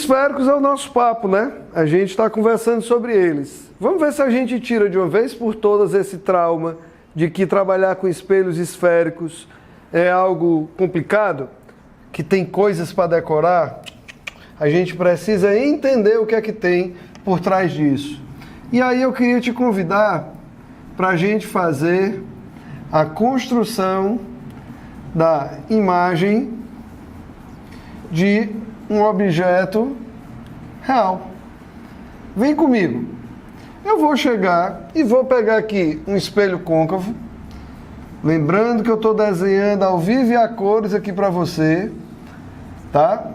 esféricos é o nosso papo, né? A gente está conversando sobre eles. Vamos ver se a gente tira de uma vez por todas esse trauma de que trabalhar com espelhos esféricos é algo complicado, que tem coisas para decorar. A gente precisa entender o que é que tem por trás disso. E aí eu queria te convidar para a gente fazer a construção da imagem de um objeto real. Vem comigo. Eu vou chegar e vou pegar aqui um espelho côncavo. Lembrando que eu estou desenhando ao vivo e a cores aqui para você, tá?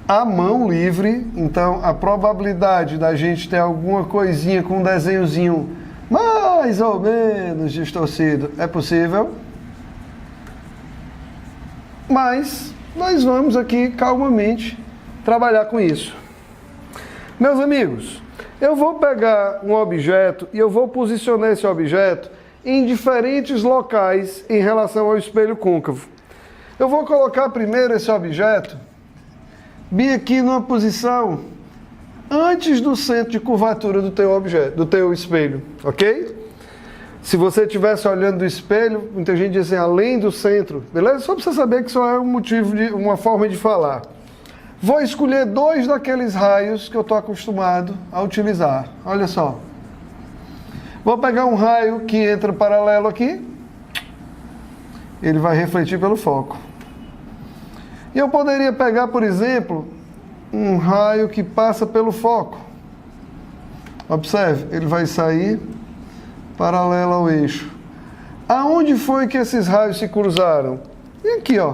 A mão livre, então a probabilidade da gente ter alguma coisinha com um desenhozinho mais ou menos distorcido é possível. Mas nós vamos aqui calmamente trabalhar com isso. Meus amigos, eu vou pegar um objeto e eu vou posicionar esse objeto em diferentes locais em relação ao espelho côncavo. Eu vou colocar primeiro esse objeto bem aqui numa posição antes do centro de curvatura do teu objeto, do teu espelho, ok? Se você estivesse olhando do espelho, muita gente diz assim, além do centro, beleza? Só para você saber que isso é um motivo, uma forma de falar. Vou escolher 2 daqueles raios que eu estou acostumado a utilizar. Olha só. Vou pegar um raio que entra paralelo aqui. Ele vai refletir pelo foco. E eu poderia pegar, por exemplo, um raio que passa pelo foco. Observe, ele vai sair paralelo ao eixo. Aonde foi que esses raios se cruzaram? E aqui, ó.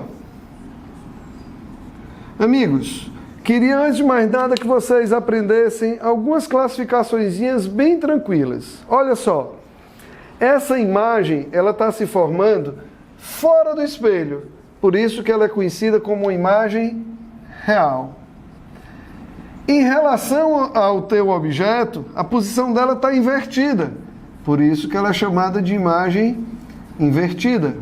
Amigos, queria antes de mais nada que vocês aprendessem algumas classificaçõezinhas bem tranquilas. Olha só, essa imagem, ela está se formando fora do espelho. Por isso que ela é conhecida como uma imagem real. Em relação ao teu objeto, a posição dela está invertida. Por isso que ela é chamada de imagem invertida.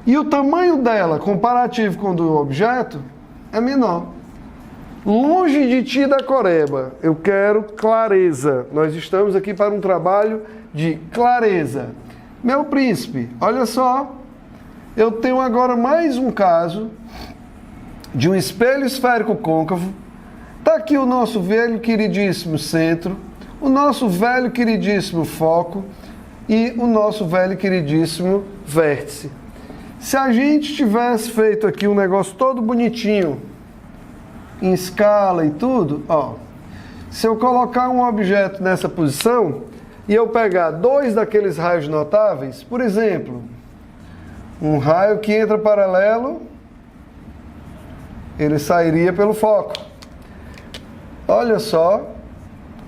E o tamanho dela, comparativo com o do objeto, é menor. Longe de ti da coreba, eu quero clareza. Nós estamos aqui para um trabalho de clareza. Meu príncipe, olha só. Eu tenho agora mais um caso de um espelho esférico côncavo. Está aqui o nosso velho queridíssimo centro, o nosso velho queridíssimo foco e o nosso velho queridíssimo vértice. Se a gente tivesse feito aqui um negócio todo bonitinho, em escala e tudo, ó, se eu colocar um objeto nessa posição e eu pegar 2 daqueles raios notáveis, por exemplo, um raio que entra paralelo, ele sairia pelo foco. Olha só,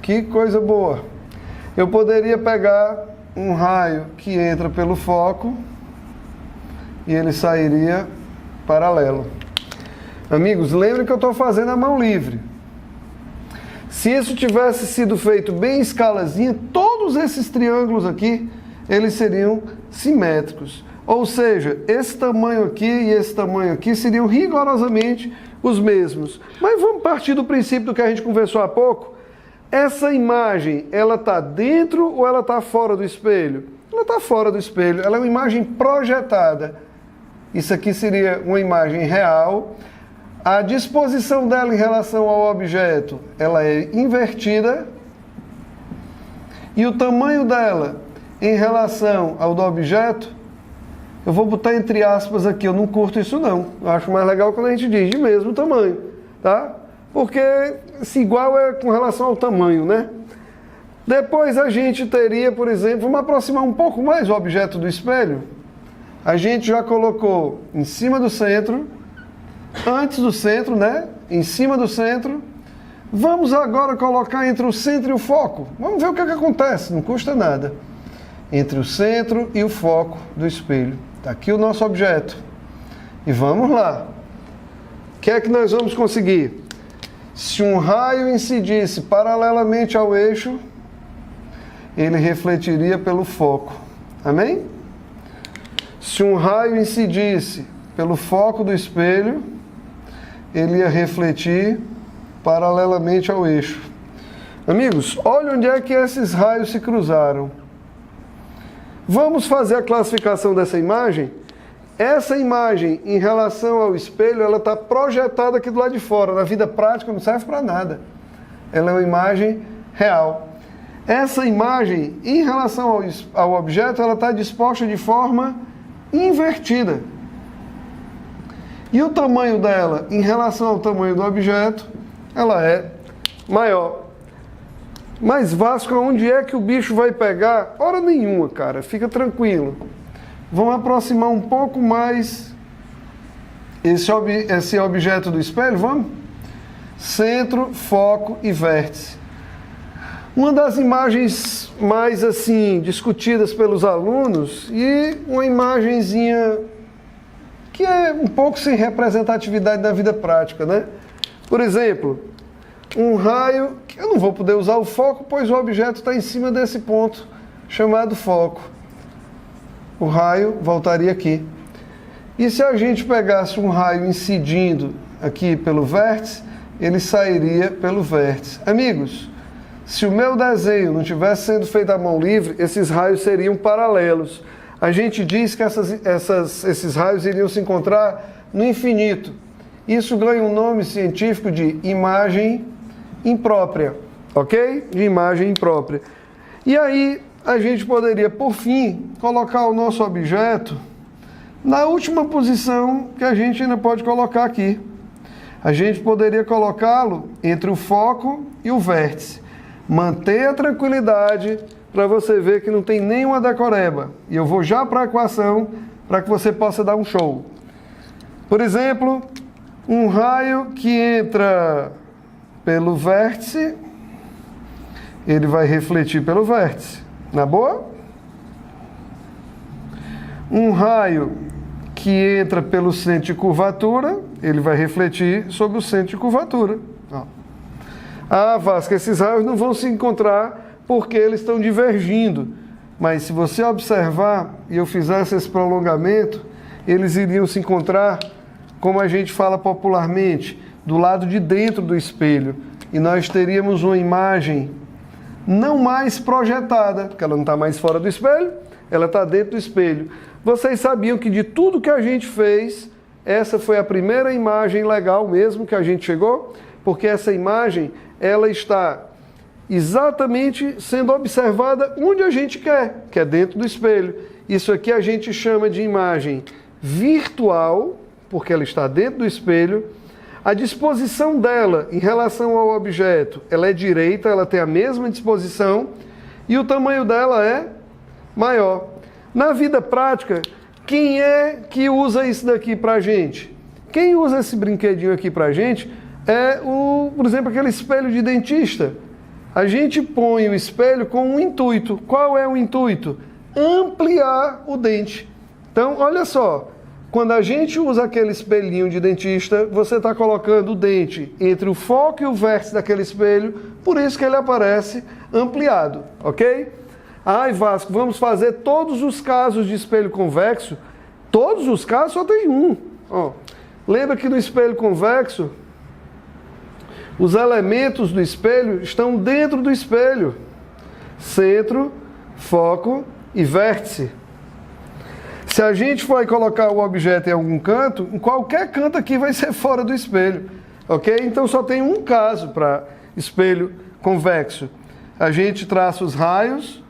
que coisa boa. Eu poderia pegar um raio que entra pelo foco e ele sairia paralelo. Amigos, lembrem que eu estou fazendo a mão livre. Se isso tivesse sido feito bem em escalazinha, todos esses triângulos aqui, eles seriam simétricos. Ou seja, esse tamanho aqui e esse tamanho aqui seriam rigorosamente os mesmos. Mas vamos partir do princípio do que a gente conversou há pouco. Essa imagem, ela está dentro ou ela está fora do espelho? Ela está fora do espelho, ela é uma imagem projetada. Isso aqui seria uma imagem real. A disposição dela em relação ao objeto, ela é invertida. E o tamanho dela em relação ao do objeto, eu vou botar entre aspas aqui, eu não curto isso não. Eu acho mais legal quando a gente diz de mesmo tamanho, tá? Porque se igual é com relação ao tamanho, né? Depois a gente teria, por exemplo, vamos aproximar um pouco mais o objeto do espelho. A gente já colocou em cima do centro, antes do centro, né? Em cima do centro. Vamos agora colocar entre o centro e o foco. Vamos ver o que acontece, não custa nada. Entre o centro e o foco do espelho. Está aqui o nosso objeto. E vamos lá. O que é que nós vamos conseguir? Se um raio incidisse paralelamente ao eixo, ele refletiria pelo foco. Amém? Se um raio incidisse pelo foco do espelho, ele ia refletir paralelamente ao eixo. Amigos, olha onde é que esses raios se cruzaram. Vamos fazer a classificação dessa imagem? Essa imagem, em relação ao espelho, ela está projetada aqui do lado de fora. Na vida prática não serve para nada. Ela é uma imagem real. Essa imagem, em relação ao objeto, ela está disposta de forma invertida. E o tamanho dela, em relação ao tamanho do objeto, ela é maior. Mas, Vasco, onde é que o bicho vai pegar? Hora nenhuma, cara. Fica tranquilo. Vamos aproximar um pouco mais esse objeto do espelho, vamos? Centro, foco e vértice. Uma das imagens mais, assim, discutidas pelos alunos e uma imagenzinha que é um pouco sem representatividade na vida prática, né? Por exemplo, um raio, que eu não vou poder usar o foco, pois o objeto está em cima desse ponto, chamado foco. O raio voltaria aqui. E se a gente pegasse um raio incidindo aqui pelo vértice, ele sairia pelo vértice. Amigos, se o meu desenho não tivesse sendo feito à mão livre, esses raios seriam paralelos. A gente diz que esses raios iriam se encontrar no infinito. Isso ganha um nome científico de imagem imprópria, ok? De imagem imprópria. E aí, a gente poderia, por fim, colocar o nosso objeto na última posição que a gente ainda pode colocar aqui. A gente poderia colocá-lo entre o foco e o vértice. Manter a tranquilidade para você ver que não tem nenhuma decoreba. E eu vou já para a equação para que você possa dar um show. Por exemplo, um raio que entra pelo vértice, ele vai refletir pelo vértice. Na boa? Um raio que entra pelo centro de curvatura, ele vai refletir sobre o centro de curvatura. Ó. Ah, Vasco, esses raios não vão se encontrar porque eles estão divergindo. Mas se você observar e eu fizesse esse prolongamento, eles iriam se encontrar, como a gente fala popularmente, do lado de dentro do espelho. E nós teríamos uma imagem não mais projetada, porque ela não está mais fora do espelho, ela está dentro do espelho. Vocês sabiam que de tudo que a gente fez, essa foi a primeira imagem legal mesmo que a gente chegou? Porque essa imagem, ela está exatamente sendo observada onde a gente quer, que é dentro do espelho. Isso aqui a gente chama de imagem virtual, porque ela está dentro do espelho. A disposição dela em relação ao objeto, ela é direita, ela tem a mesma disposição e o tamanho dela é maior. Na vida prática, quem é que usa isso daqui pra gente? Quem usa esse brinquedinho aqui pra gente é, por exemplo, aquele espelho de dentista. A gente põe o espelho com um intuito. Qual é o intuito? Ampliar o dente. Então, olha só. Quando a gente usa aquele espelhinho de dentista, você está colocando o dente entre o foco e o vértice daquele espelho, por isso que ele aparece ampliado, ok? Ai, Vasco, vamos fazer todos os casos de espelho convexo? Todos os casos só tem um. Ó, lembra que no espelho convexo, os elementos do espelho estão dentro do espelho. Centro, foco e vértice. Se a gente for colocar o objeto em algum canto, em qualquer canto aqui vai ser fora do espelho, ok? Então só tem um caso para espelho convexo. A gente traça os raios.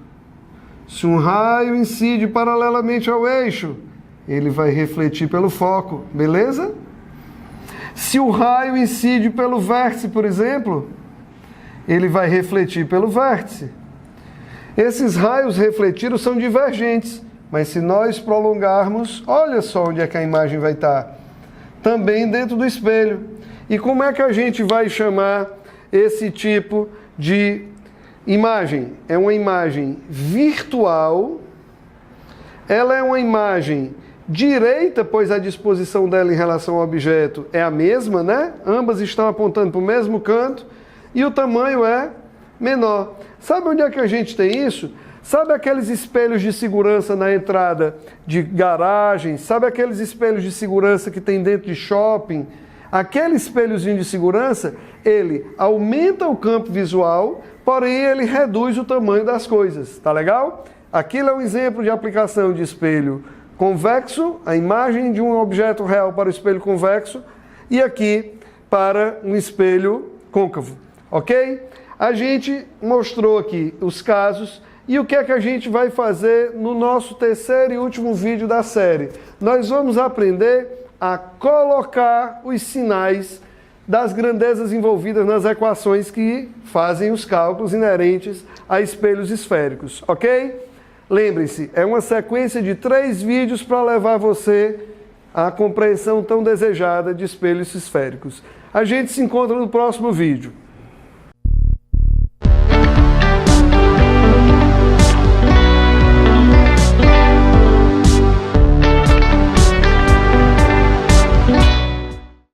Se um raio incide paralelamente ao eixo, ele vai refletir pelo foco, beleza? Se o raio incide pelo vértice, por exemplo, ele vai refletir pelo vértice. Esses raios refletidos são divergentes. Mas se nós prolongarmos, olha só onde é que a imagem vai estar. Também dentro do espelho. E como é que a gente vai chamar esse tipo de imagem? É uma imagem virtual. Ela é uma imagem direita, pois a disposição dela em relação ao objeto é a mesma, né? Ambas estão apontando para o mesmo canto. E o tamanho é menor. Sabe onde é que a gente tem isso? Sabe aqueles espelhos de segurança na entrada de garagem? Sabe aqueles espelhos de segurança que tem dentro de shopping? Aquele espelhozinho de segurança, ele aumenta o campo visual, porém ele reduz o tamanho das coisas, tá legal? Aquilo é um exemplo de aplicação de espelho convexo, a imagem de um objeto real para o espelho convexo, e aqui para um espelho côncavo, ok? A gente mostrou aqui os casos e o que é que a gente vai fazer no nosso terceiro e último vídeo da série. Nós vamos aprender a colocar os sinais das grandezas envolvidas nas equações que fazem os cálculos inerentes a espelhos esféricos, ok? Lembrem-se, é uma sequência de 3 vídeos para levar você à compreensão tão desejada de espelhos esféricos. A gente se encontra no próximo vídeo.